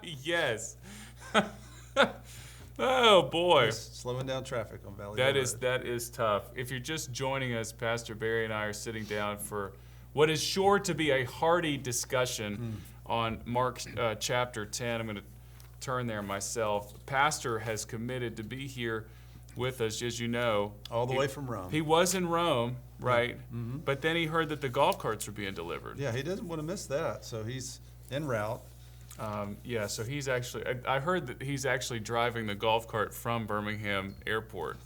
Yes. Oh boy. Just slowing down traffic on Valley Hill Road. That is tough. If you're just joining us, Pastor Barry and I are sitting down for what is sure to be a hearty discussion on Mark chapter 10. I'm going to turn there myself. Pastor has committed to be here with us, as you know. All the way from Rome. He was in Rome, right? Mm-hmm. But then he heard that the golf carts were being delivered. Yeah, he doesn't want to miss that, so he's en route. So he's actually, I heard that he's actually driving the golf cart from Birmingham Airport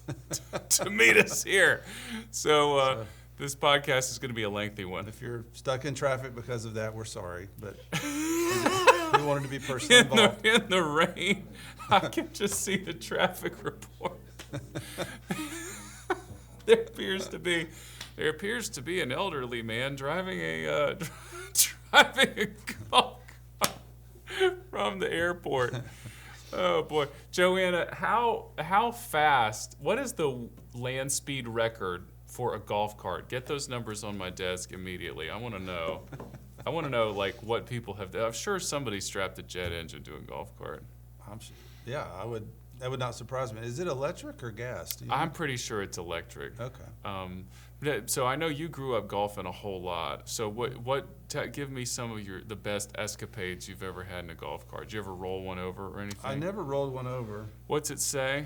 to meet us here. So this podcast is going to be a lengthy one. If you're stuck in traffic because of that, we're sorry, but we wanted to be personally involved. In the rain, I can just see the traffic report. There appears to be an elderly man driving a golf from the airport. Oh boy, Joanna, how fast? What is the land speed record for a golf cart? Get those numbers on my desk immediately. I want to know. I want to know like what people have. I'm sure somebody strapped a jet engine to a golf cart. Yeah, that would not surprise me. Is it electric or gas? Do you know? I'm pretty sure it's electric. Okay. So I know you grew up golfing a whole lot. So give me some of the best escapades you've ever had in a golf cart. Did you ever roll one over or anything? I never rolled one over. What's it say?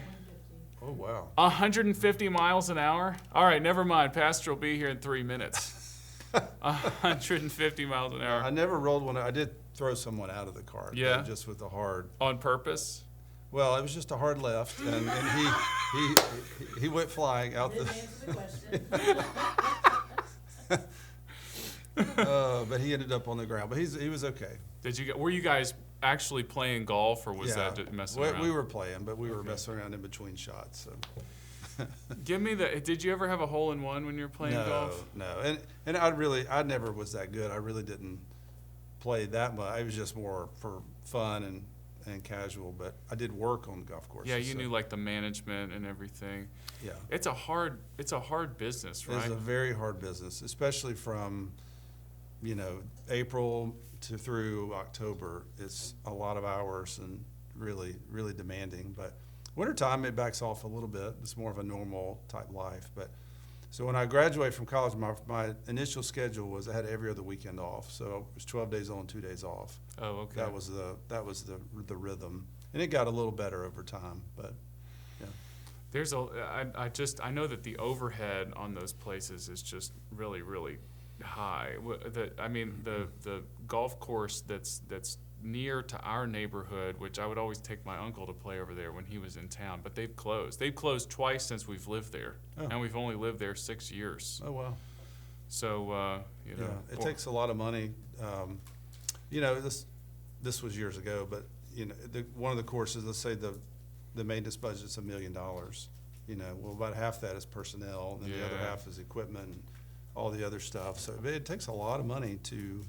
150. Oh, wow. 150 miles an hour? All right, never mind. Pastor will be here in 3 minutes. 150 miles an hour. I never rolled one. I did throw someone out of the cart. Yeah. Just with the hard. On purpose? Well, it was just a hard left, and he went flying out Didn't answer the question. but he ended up on the ground. But he was okay. Were you guys actually playing golf, or was that just messing around? We were playing, but we were messing around in between shots. So. Give me did you ever have a hole-in-one when you were playing golf? No. And I never was that good. I really didn't play that much. It was just more for fun and casual, but I did work on the golf course. Yeah, you knew like the management and everything. Yeah. It's a hard business, right? It's a very hard business, especially from, April through October. It's a lot of hours and really, really demanding. But wintertime, it backs off a little bit. It's more of a normal type life. But so when I graduated from college, my initial schedule was I had every other weekend off. So it was 12 days on, 2 days off. Oh, okay. That was the rhythm, and it got a little better over time. But yeah, I know that the overhead on those places is just really, really high. The golf course that's near to our neighborhood, which I would always take my uncle to play over there when he was in town, but they've closed. They've closed twice since we've lived there, and we've only lived there 6 years. Oh wow. So it takes a lot of money. This was years ago, but one of the courses, let's say the maintenance budget's $1 million. Well, about half that is personnel, and then the other half is equipment and all the other stuff. So it takes a lot of money to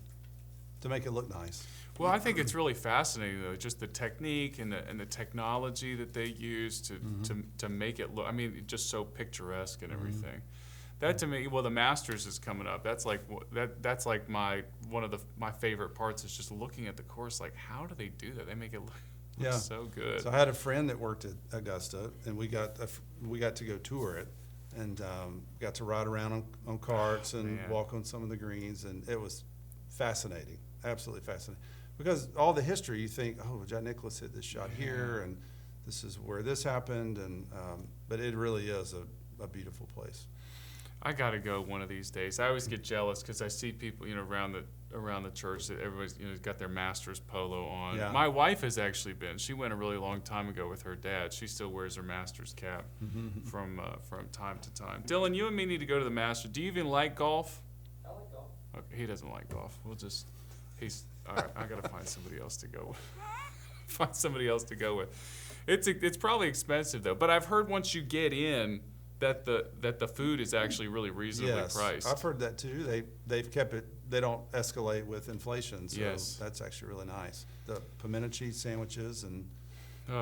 make it look nice. Well, I think it's really fascinating, though, just the technique and the technology that they use to make it look. I mean, just so picturesque and everything. That to me, the Masters is coming up. That's like one of my favorite parts is just looking at the course. Like, how do they do that? They make it look so good. So I had a friend that worked at Augusta, and we got to go tour it, and got to ride around on carts and walk on some of the greens, and it was fascinating, absolutely fascinating. Because all the history, you think, oh, Jack Nicklaus hit this shot here, and this is where this happened, and but it really is a beautiful place. I got to go one of these days. I always get jealous because I see people, around the church that everybody's, got their Masters polo on. Yeah. My wife has actually been. She went a really long time ago with her dad. She still wears her Masters cap from time to time. Dylan, you and me need to go to the Masters. Do you even like golf? I like golf. Okay, he doesn't like golf. He's all right. I got to find somebody else to go with. It's probably expensive though. But I've heard once you get in, that the food is actually really reasonably priced. I've heard that too. They've kept it. They don't escalate with inflation, so that's actually really nice. The pimento cheese sandwiches and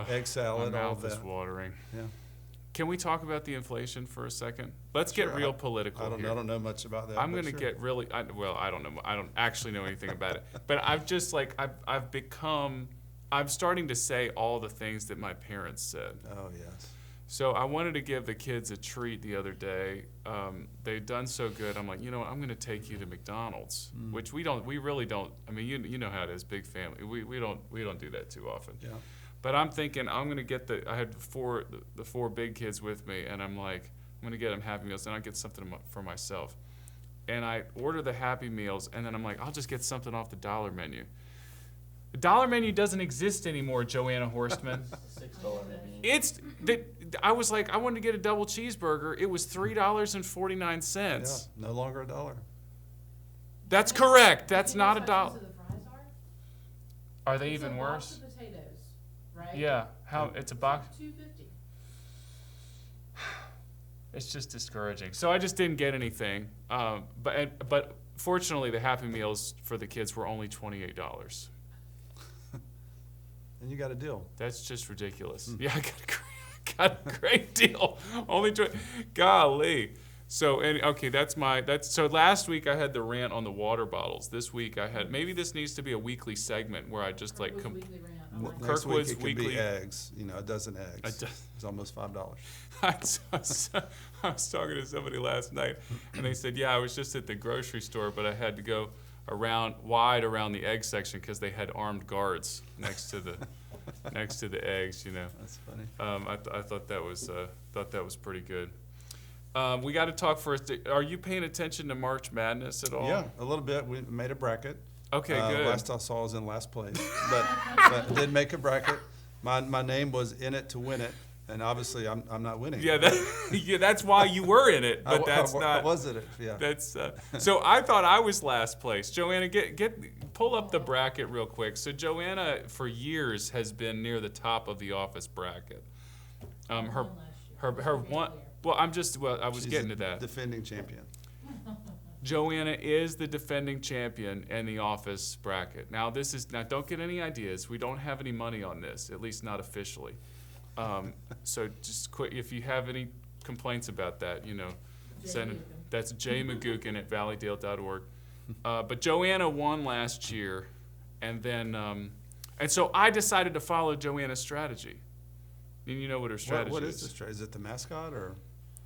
egg salad. My all mouth of is that. watering. Yeah. Can we talk about the inflation for a second? Let's get real political I here. don't know much about that. I'm going to get really. I don't know. I don't actually know anything about it. But I've just I've become I'm starting to say all the things that my parents said. Oh, yes. So I wanted to give the kids a treat the other day. They'd done so good. I'm like, you know what? I'm going to take you to McDonald's, which we really don't. I mean, you know how it is, big family. We don't do that too often. Yeah. But I'm thinking I'm going to get I had the four big kids with me, and I'm like, I'm going to get them Happy Meals, and I'll get something for myself. And I order the Happy Meals, and then I'm like, I'll just get something off the dollar menu. The dollar menu doesn't exist anymore, Joanna Horstman. $6 menu. It's I was like, I wanted to get a double cheeseburger. It was $3.49. Yeah, no longer $1. That's correct. That's You know not a how dollar. expensive the fries Are they It's even a box worse? of potatoes, right? Yeah. How it's a box. $2.50. It's just discouraging. So I just didn't get anything. But fortunately, the Happy Meals for the kids were only $28. And you got a deal. That's just ridiculous. Yeah, I got a great deal. Only golly. So so last week I had the rant on the water bottles. This week I had, maybe this needs to be a weekly segment where I just like Kirkwood's weekly rant. I like Next Kirkwood's week it could weekly- be eggs. A dozen eggs. It's almost $5. I was talking to somebody last night, and they said, yeah, I was just at the grocery store, but I had to go wide around the egg section because they had armed guards next to the eggs. That's funny. I thought that was pretty good. We got to talk first. Are you paying attention to March Madness at all? Yeah, a little bit. We made a bracket. Okay, good. Last I saw was in last place, but I did make a bracket. My name was in it to win it, and obviously I'm not winning. Yeah, that's why you were in it, but that's I not. was in it. Yeah. That's so I thought I was last place. Joanna, pull up the bracket real quick. So Joanna, for years, has been near the top of the office bracket. Her one. Well, I was She's getting a to that. Defending champion. Joanna is the defending champion in the office bracket. Now don't get any ideas. We don't have any money on this, at least not officially. So just quit if you have any complaints about that. Send it. That's Jay McGukin at valleydale.org. But Joanna won last year, and then and so I decided to follow Joanna's strategy. And you know what her strategy What is? is the strategy? Is it the mascot or?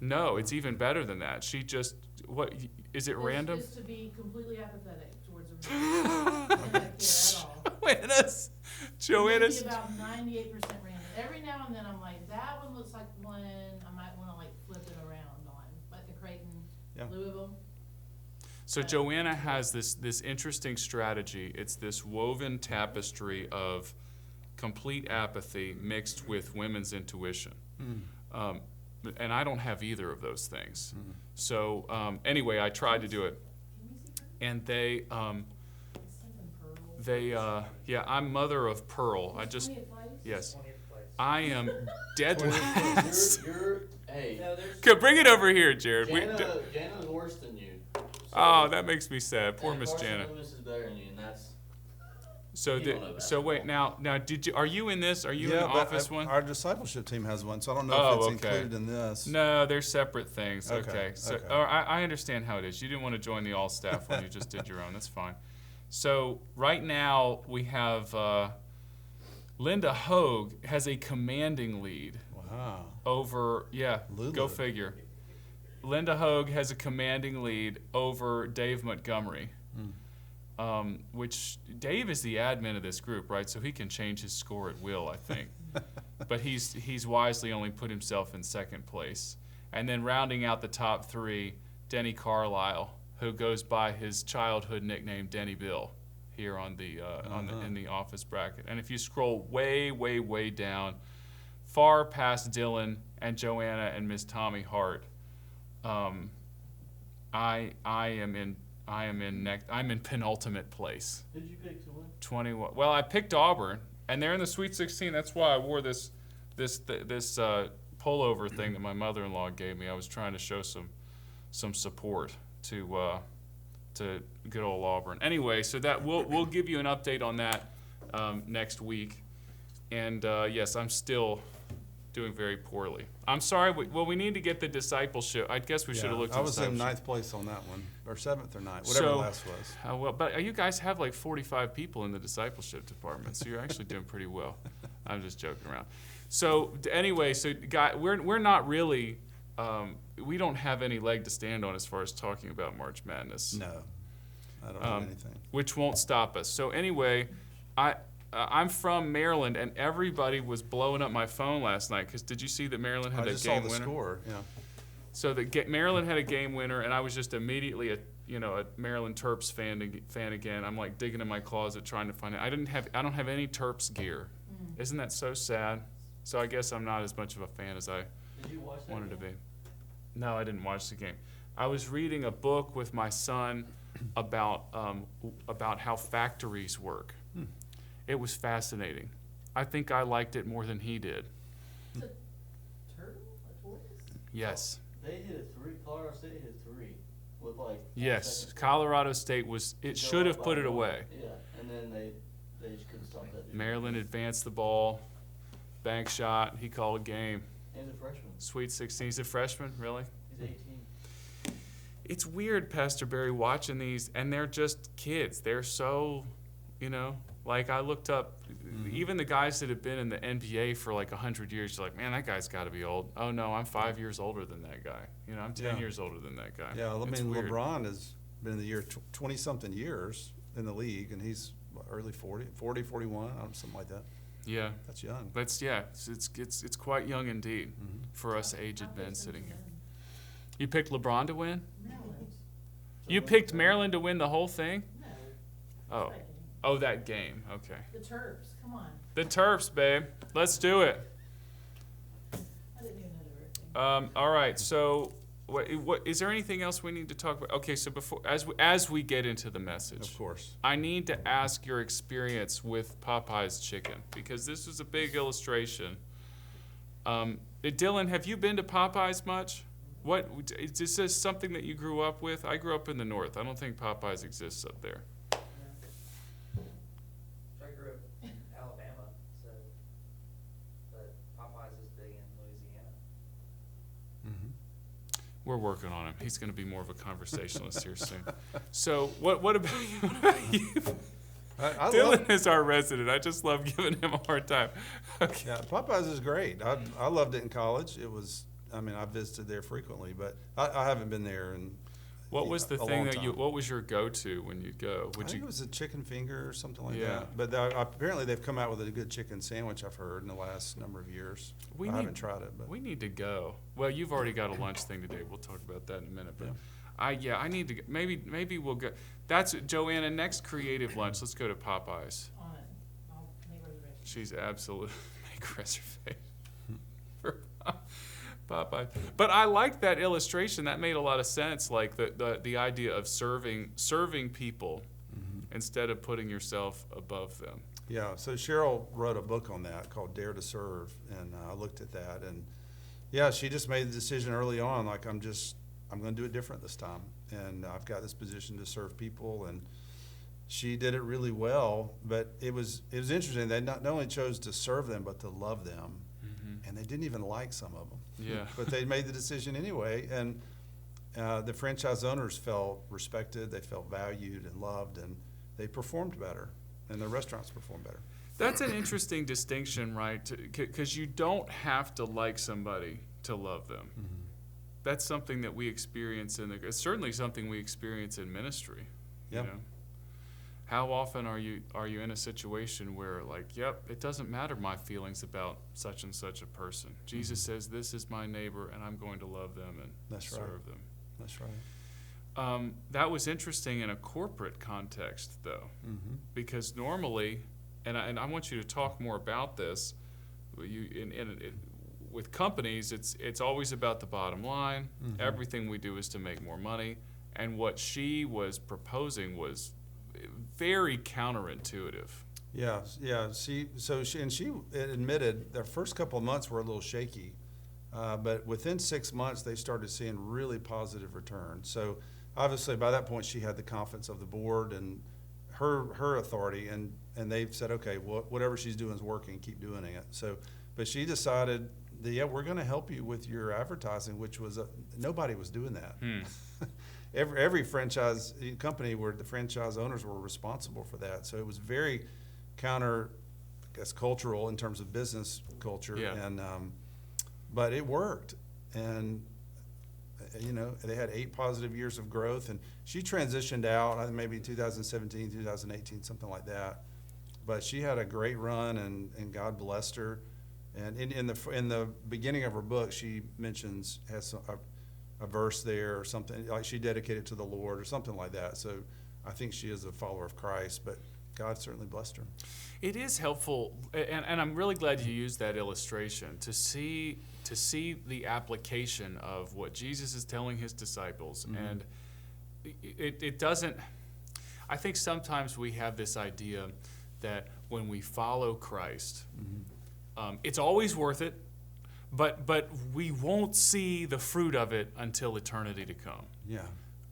No, it's even better than that. She just what is it random? Is to be completely apathetic towards a and not care at all. Joanna's. Maybe about 98% random. Every now and then I'm like, that one looks like one I might want to flip it around on, like the Creighton, Yeah. Louisville. So Joanna has this interesting strategy. It's this woven tapestry of complete apathy mixed with women's intuition. And I don't have either of those things. So anyway, I tried to do it. Can we see her? And they, It's something purple. I'm mother of pearl. I just, 20th place? yes, 20th place. I am dead last. Hey, No, there's Go, bring it over here, Jared. Jana's worse than you. Oh, that makes me sad. Poor Miss Carson Jana. Lewis is better than you, and that's So, You don't know that. so wait, now, are you in this? Are you in the but office one? Our discipleship team has one, so I don't know Oh, if it's okay. included in this. No, they're separate things. Okay, Okay. So okay. I understand how it is. You didn't want to join the all-staff one. You just did your own. That's fine. So right now we have Linda Hogue has a commanding lead Wow. over, Lulu. go figure. Linda Hogue has a commanding lead over Dave Montgomery. Which Dave is the admin of this group, right? So he can change his score at will, I think. But he's wisely only put himself in second place. And then rounding out the top three, Denny Carlisle, who goes by his childhood nickname Denny Bill here on the in the office bracket. And if you scroll way, way, way down, far past Dylan and Joanna and Miss Tommy Hart, I am in penultimate place. Who'd you pick to win? 21. Well, I picked Auburn, and they're in the Sweet 16. That's why I wore this pullover thing that my mother-in-law gave me. I was trying to show some support to good old Auburn. Anyway, so that we'll give you an update on that next week. And yes, I'm still doing very poorly. I'm sorry. We need to get the discipleship. I guess we should have looked at I was in discipleship. ninth place on that one or 7th or 9th, whatever the last was. Well, but you guys have like 45 people in the discipleship department, so you're actually doing pretty well. I'm just joking around. So anyway, we're not really, we don't have any leg to stand on as far as talking about March Madness. No, I don't have anything. Which won't stop us. So anyway, I'm from Maryland, and everybody was blowing up my phone last night because did you see that Maryland had I a just game saw the winner? score. Yeah. So Maryland had a game winner, and I was just immediately a Maryland Terps fan again. I'm like digging in my closet trying to find it. I don't have any Terps gear. Isn't that so sad? So I guess I'm not as much of a fan as I Did you watch that wanted to game? be. No, I didn't watch the game. I was reading a book with my son about how factories work. It was fascinating. I think I liked it more than he did. It's a turtle, a tortoise? Yes. They hit a 3. Colorado State hit a 3 with like. 5 Yes. seconds. Colorado State Go should have up put by it 1. away. Yeah, and then they just couldn't stop that dude. Maryland advanced the ball, bank shot. He called a game. He's a freshman. Sweet 16. He's a freshman, really? He's 18. It's weird, Pastor Barry, watching these, and they're just kids. They're so, like I looked up, even the guys that have been in the NBA for like 100 years, you're like, man, that guy's got to be old. Oh, no, I'm 5 years older than that guy. I'm 10 Yeah. years older than that guy. Yeah, I It's mean, weird. LeBron has been in the year 20-something years in the league, and he's early 40, 41, something like that. Yeah. That's young. But yeah, it's quite young indeed for us aged I men picked sitting here. them You picked LeBron to win? to win. Maryland. You picked Maryland to win the whole thing? No. Oh. That game. Oh, that game. Okay. The Terps, come on. The Terps, babe. Let's do it. I didn't even know they were a thing. All right. So, what is there anything else we need to talk about? Okay. So as we get into the message, Of course. I need to ask your experience with Popeye's chicken because this was a big illustration. Dylan, have you been to Popeye's much? What is this something that you grew up with? I grew up in the north. I don't think Popeye's exists up there. I grew up in Alabama, but Popeyes is big in Louisiana. We're working on him. He's going to be more of a conversationalist here soon. So what about you? I Dylan love, is our resident. I just love giving him a hard time. Okay. yeah, Popeyes is great. I loved it in college. It was, I visited there frequently, but I haven't been there in What was the a thing long that time. what was your go-to when you go? I Would think you? it was a chicken finger or something like Yeah. that. But apparently they've come out with a good chicken sandwich, I've heard, in the last number of years. I haven't tried it, but We need to go. Well, you've already got a lunch thing today. We'll talk about that in a minute. But I need to go. Maybe we'll go. That's Joanna. Next creative lunch. Let's go to Popeyes. On it. I'll make reservations. She's absolutely make reservation for Popeye. But I like that illustration. That made a lot of sense. Like the idea of serving people instead of putting yourself above them. yeah. So Cheryl wrote a book on that called Dare to Serve, and I looked at that, and yeah, she just made the decision early on, like I'm going to do it different this time, and I've got this position to serve people, and she did it really well. But it was interesting. They not only chose to serve them, but to love them, and they didn't even like some of them. Yeah. But they made the decision anyway, and the franchise owners felt respected, they felt valued and loved, and they performed better, and the restaurants performed better. That's an interesting distinction, right? Because you don't have to like somebody to love them. That's something that we experience it's certainly something we experience in ministry. Yeah. You know? How often are you in a situation where like, yep, it doesn't matter my feelings about such and such a person. Jesus says, this is my neighbor, and I'm going to love them and That's right. serve them. That's right. That was interesting in a corporate context, though, because normally, and I want you to talk more about this. With companies, it's always about the bottom line. Everything we do is to make more money, and what she was proposing was very counterintuitive. Yeah, yeah. She admitted the first couple of months were a little shaky, but within 6 months they started seeing really positive returns. So obviously by that point she had the confidence of the board and her authority, and they've said, okay, whatever she's doing is working, keep doing it. So, but she decided that, yeah, we're going to help you with your advertising, which was nobody was doing that. every franchise company where the franchise owners were responsible for that. So it was very counter, I guess, cultural in terms of business culture. Yeah. And but it worked, and they had 8 positive years of growth. And she transitioned out, I think maybe 2017, 2018, something like that. But she had a great run, and God blessed her. And in the beginning of her book, she has a verse there or something, like she dedicated to the Lord or something like that. So I think she is a follower of Christ, but God certainly blessed her. It is helpful, and I'm really glad you used that illustration to see the application of what Jesus is telling his disciples. Mm-hmm. And it doesn't, I think sometimes we have this idea that when we follow Christ, mm-hmm. It's always worth it, but we won't see the fruit of it until eternity to come. Yeah.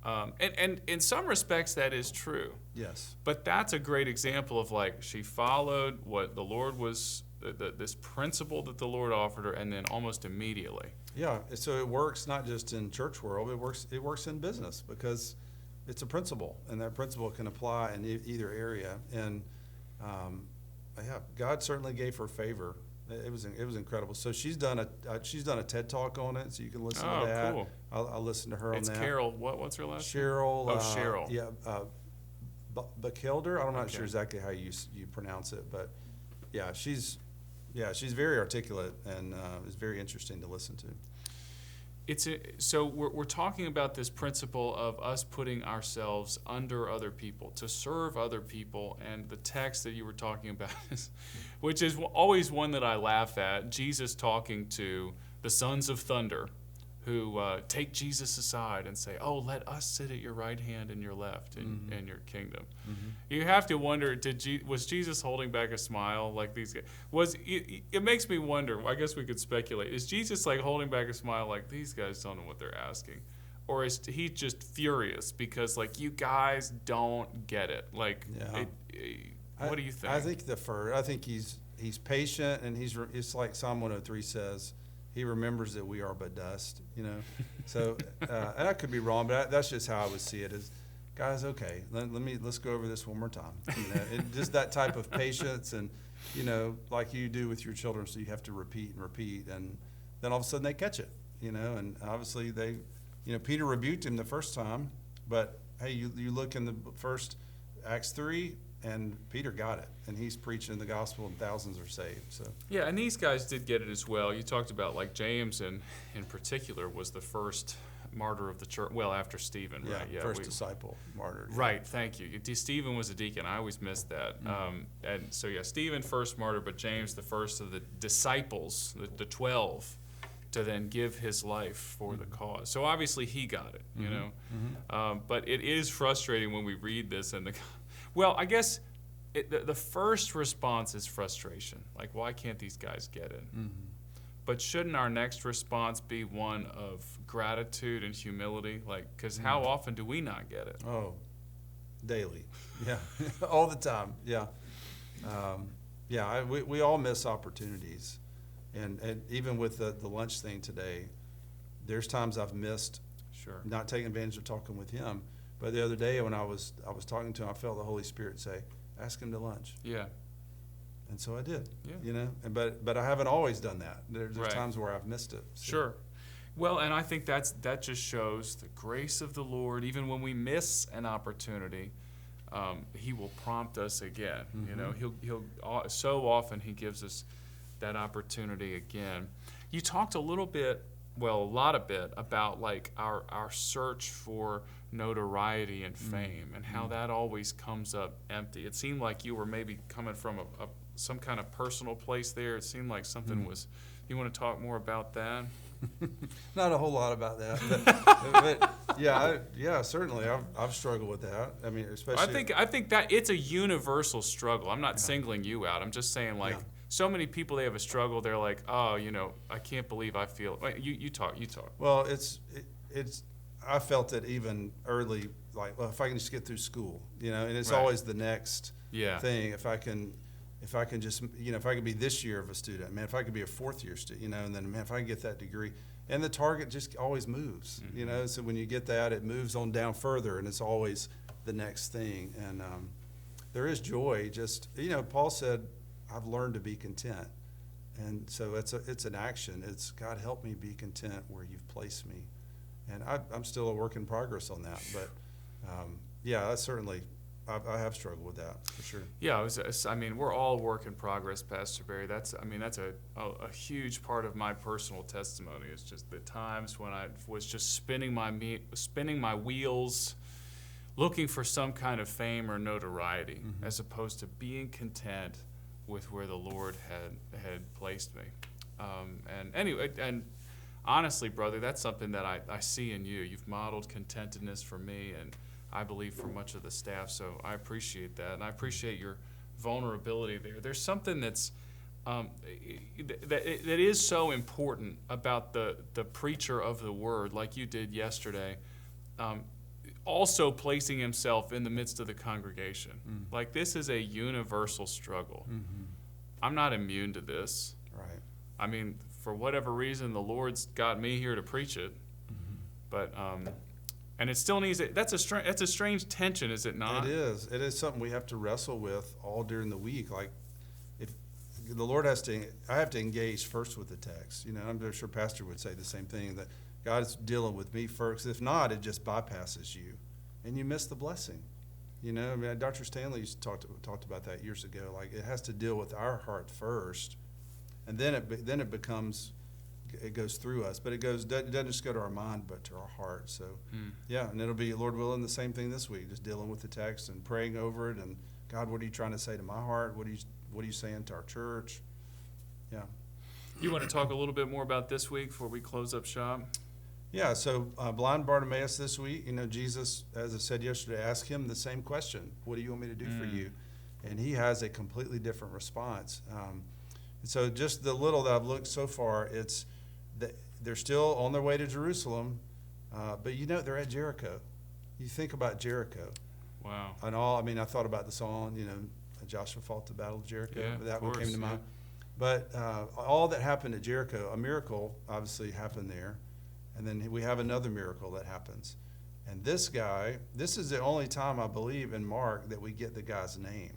And in some respects that is true. Yes. But that's a great example of, like, she followed what the Lord was, this principle that the Lord offered her, and then almost immediately. Yeah. So it works not just in church world. It works in business because it's a principle, and that principle can apply in either area. And God certainly gave her favor. It was incredible. So she's done a TED Talk on it, so you can listen to that. Cool. I'll listen to her on that. It's Carol. What's her last name? Cheryl. Cheryl. Yeah. Bachelder. I'm not Okay. sure exactly how you pronounce it, but yeah, she's very articulate, and it's very interesting to listen to. So we're talking about this principle of us putting ourselves under other people to serve other people, and the text that you were talking about which is always one that I laugh at. Jesus talking to the sons of thunder, who take Jesus aside and say, "Oh, let us sit at your right hand and your left in your kingdom." Mm-hmm. You have to wonder, was Jesus holding back a smile like these guys? It makes me wonder, I guess we could speculate, is Jesus like holding back a smile like these guys don't know what they're asking? Or is he just furious because, like, you guys don't get it? Like, yeah. What do you think? I think he's patient, and it's like Psalm 103 says, he remembers that we are but dust, So, and I could be wrong, but that's just how I would see it. Is, guys, okay, let's go over this one more time. Just that type of patience, and like you do with your children, so you have to repeat and repeat, and then all of a sudden they catch it, And obviously Peter rebuked him the first time, but hey, you look in the first Acts 3. And Peter got it, and he's preaching the gospel, and thousands are saved. So yeah, and these guys did get it as well. You talked about, like, James, in particular, was the first martyr of the church. Well, after Stephen, right? Yeah, first disciple martyr. Right. Thank you. Stephen was a deacon. I always missed that. Mm-hmm. And so Stephen first martyr, but James the first of the disciples, the 12, to then give his life for the cause. So obviously he got it. Mm-hmm. But it is frustrating when we read this and well, I guess the first response is frustration. Like, why can't these guys get it? Mm-hmm. But shouldn't our next response be one of gratitude and humility? Like, because how often do we not get it? Oh, daily. Yeah, all the time. Yeah. We all miss opportunities. And even with the lunch thing today, there's times I've missed not taking advantage of talking with him. But the other day when I was talking to him, I felt the Holy Spirit say, "Ask him to lunch." Yeah. And so I did. Yeah. But I haven't always done that. There's right. times where I've missed it. So. Sure. Well, and I think that just shows the grace of the Lord. Even when we miss an opportunity, He will prompt us again. Mm-hmm. He'll so often He gives us that opportunity again. You talked a lot a bit about, like, our search for notoriety and fame, and how that always comes up empty. It seemed like you were maybe coming from some kind of personal place there. It seemed like something was. You want to talk more about that? Not a whole lot about that, but yeah, certainly I've struggled with that. I mean, especially. I think that it's a universal struggle. I'm not singling you out. I'm just saying, like. Yeah. So many people, they have a struggle. They're like, "Oh, I can't believe I feel." You talk. Well, it's. I felt it even early. Like, well, if I can just get through school, and it's right. always the next yeah. thing. If I can, if I can just, if I could be this year of a student, man, if I could be a fourth year student, and then, man, if I can get that degree. And the target just always moves, so when you get that, it moves on down further, and it's always the next thing. And there is joy. Just, Paul said, I've learned to be content. And so it's an action. It's, God, help me be content where you've placed me. And I'm still a work in progress on that. But, that's certainly, I have struggled with that, for sure. Yeah, we're all work in progress, Pastor Barry. That's a huge part of my personal testimony. Is just the times when I was just spinning my wheels, looking for some kind of fame or notoriety, as opposed to being content with where the Lord had placed me. And honestly, brother, that's something that I see in you. You've modeled contentedness for me, and I believe for much of the staff, so I appreciate that, and I appreciate your vulnerability there. There's something that's that is so important about the preacher of the word, like you did yesterday, also placing himself in the midst of the congregation. Like, this is a universal struggle. I'm not immune to this. Right. For whatever reason, the Lord's got me here to preach it, but and it still needs it. That's a strange tension, is it not? It is. It is something we have to wrestle with all during the week. Like, if the Lord I have to engage first with the text. I'm sure Pastor would say the same thing, that God is dealing with me first. If not, it just bypasses you, and you miss the blessing. Dr. Stanley used to talked about that years ago. Like, it has to deal with our heart first, and then it becomes. It goes through us, but it doesn't just go to our mind, but to our heart. So, and it'll be, Lord willing, the same thing this week, just dealing with the text and praying over it. And God, what are you trying to say to my heart? What are you saying to our church? Yeah. You want to talk a little bit more about this week before we close up shop? Yeah. So, blind Bartimaeus this week, Jesus, as I said yesterday, asked him the same question: what do you want me to do for you? And he has a completely different response. So, just the little that I've looked so far, it's they're still on their way to Jerusalem, but they're at Jericho. You think about Jericho. Wow. And I thought about the song, Joshua fought the battle of Jericho. Yeah, that one came to mind. Yeah. But all that happened at Jericho, a miracle obviously happened there, and then we have another miracle that happens. And this is the only time I believe in Mark that we get the guy's name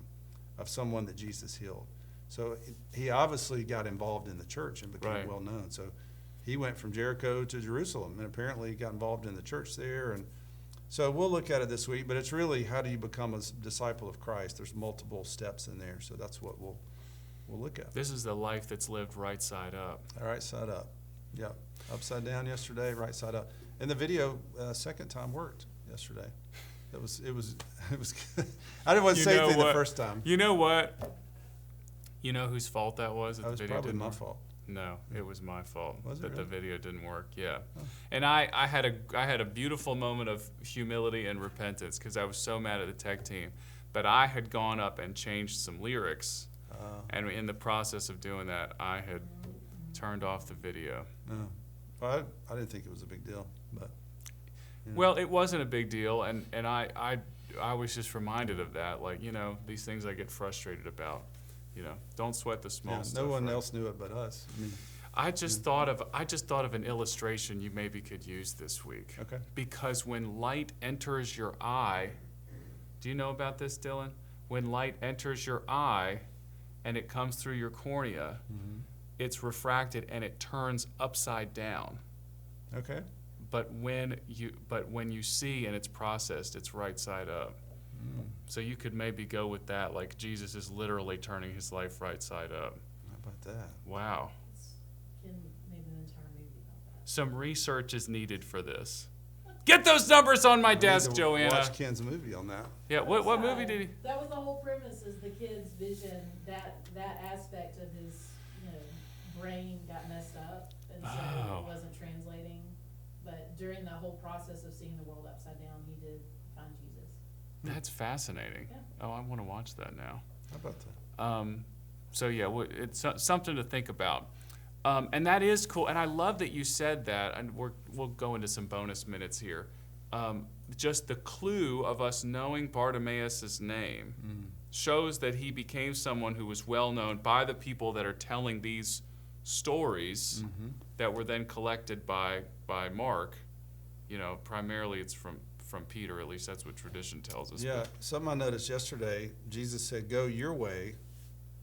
of someone that Jesus healed. So he obviously got involved in the church and became well known. So he went from Jericho to Jerusalem, and apparently he got involved in the church there. And so we'll look at it this week, but it's really, how do you become a disciple of Christ? There's multiple steps in there, so that's what we'll look at. This is the life that's lived right side up. Right side up. Yep. Upside down yesterday, right side up. And the video second time worked yesterday. It was I didn't want to say anything the first time. You know what? You know whose fault that was? That was probably my fault. No, it was my fault Was it that really? the video didn't work. Yeah, Oh. and I had a beautiful moment of humility and repentance because I was so mad at the tech team, but I had gone up and changed some lyrics, and in the process of doing that, I had turned off the video. No. Well, I didn't think it was a big deal, but. Well, it wasn't a big deal, and I was just reminded of that. Like, these things I get frustrated about. Don't sweat the small stuff. No one right? else knew it but us. I just thought of an illustration you maybe could use this week. Okay. Because when light enters your eye, do you know about this, Dylan? When light enters your eye and it comes through your cornea, it's refracted and it turns upside down. Okay. But when you see and it's processed, it's right side up. So you could maybe go with that, like Jesus is literally turning his life right side up. How about that? Wow. Can make an entire movie about that. Some research is needed for this. Get those numbers on my I need desk, to Joanna. Watch Ken's movie on that. Yeah, what movie did he? That was the whole premise, is the kid's vision, that aspect of his, brain got messed up, and so Oh. it wasn't translating. But during the whole process of seeing the world upside down, he did find Jesus. That's fascinating. Yeah. Oh, I want to watch that now. How about that? So yeah, it's something to think about. And that is cool. And I love that you said that, and we'll go into some bonus minutes here. Just the clue of us knowing Bartimaeus' name shows that he became someone who was well known by the people that are telling these stories that were then collected by Mark. You know, primarily it's from Peter, at least that's what tradition tells us. Yeah, something I noticed yesterday, Jesus said, "Go your way,"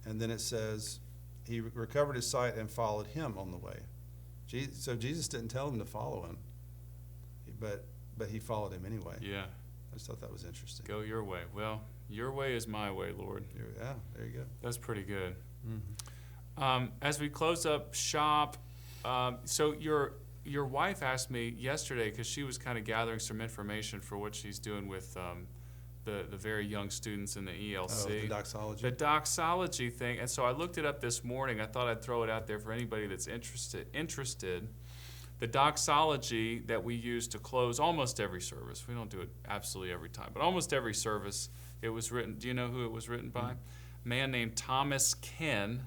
and then it says he recovered his sight and followed him on the way. So Jesus didn't tell him to follow him, but he followed him anyway. Yeah. I just thought that was interesting. Go your way. Well, your way is my way, Lord. Yeah, there you go. That's pretty good. As we close up shop, so your wife asked me yesterday, because she was kind of gathering some information for what she's doing with the very young students in the ELC. Oh, the doxology. The doxology thing. And so I looked it up this morning. I thought I'd throw it out there for anybody that's interested. The doxology that we use to close almost every service. We don't do it absolutely every time, but almost every service, it was written. Do you know who it was written by? A man named Thomas Ken.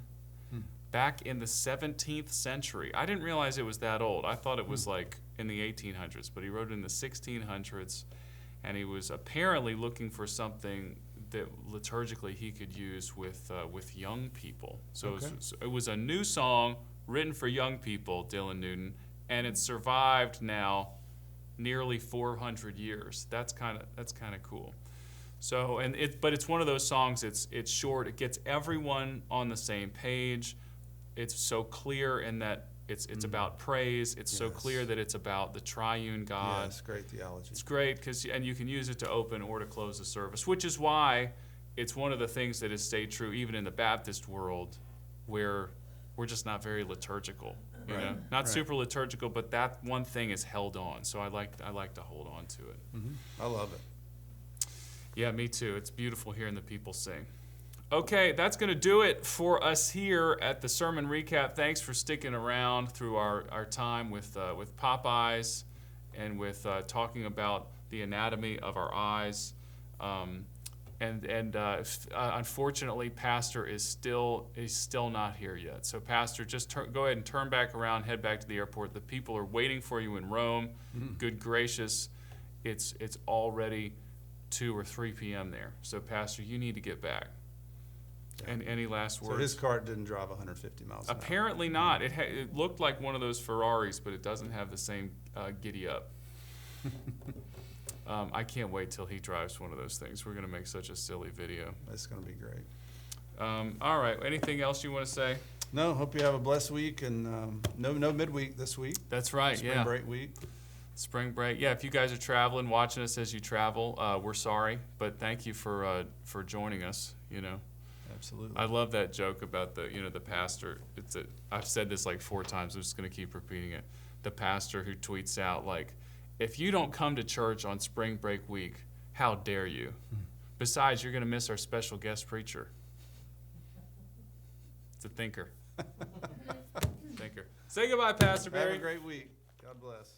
Back in the 17th century. I didn't realize it was that old. I thought it was like in the 1800s, but he wrote it in the 1600s, and he was apparently looking for something that liturgically he could use with young people. So Okay. it was a new song written for young people, Dylan Newton, and it's survived now nearly 400 years. That's kind of cool. So but it's one of those songs. It's short. It gets everyone on the same page. It's so clear in that it's about praise. It's so Yes. clear that it's about the triune God. Yes, great theology. It's great and you can use it to open or to close the service, which is why it's one of the things that has stayed true even in the Baptist world, where we're just not very liturgical. You know, not Right. super liturgical, but that one thing is held on. So I like to hold on to it. I love it. Yeah, me too. It's beautiful hearing the people sing. Okay, that's going to do it for us here at the Sermon Recap. Thanks for sticking around through our time with Popeyes and with talking about the anatomy of our eyes. Unfortunately, Pastor is still not here yet. So, Pastor, just go ahead and turn back around, head back to the airport. The people are waiting for you in Rome. Good gracious, it's already 2 or 3 p.m. there. So, Pastor, you need to get back. And any last words? So his car didn't drive 150 miles an hour. Apparently not. It looked like one of those Ferraris, but it doesn't have the same giddy up. I can't wait till he drives one of those things. We're going to make such a silly video. That's going to be great. All right. Anything else you want to say? No, hope you have a blessed week, and no midweek this week. That's right. Spring break week. Spring break. Yeah, if you guys are traveling, watching us as you travel, we're sorry, but thank you for joining us, you know. Absolutely. I love that joke about the pastor. I've said this like 4 times. I'm just going to keep repeating it. The pastor who tweets out like, "If you don't come to church on spring break week, how dare you? Besides, you're going to miss our special guest preacher." It's a thinker. Thinker. Say goodbye, Pastor Barry. Have a great week. God bless.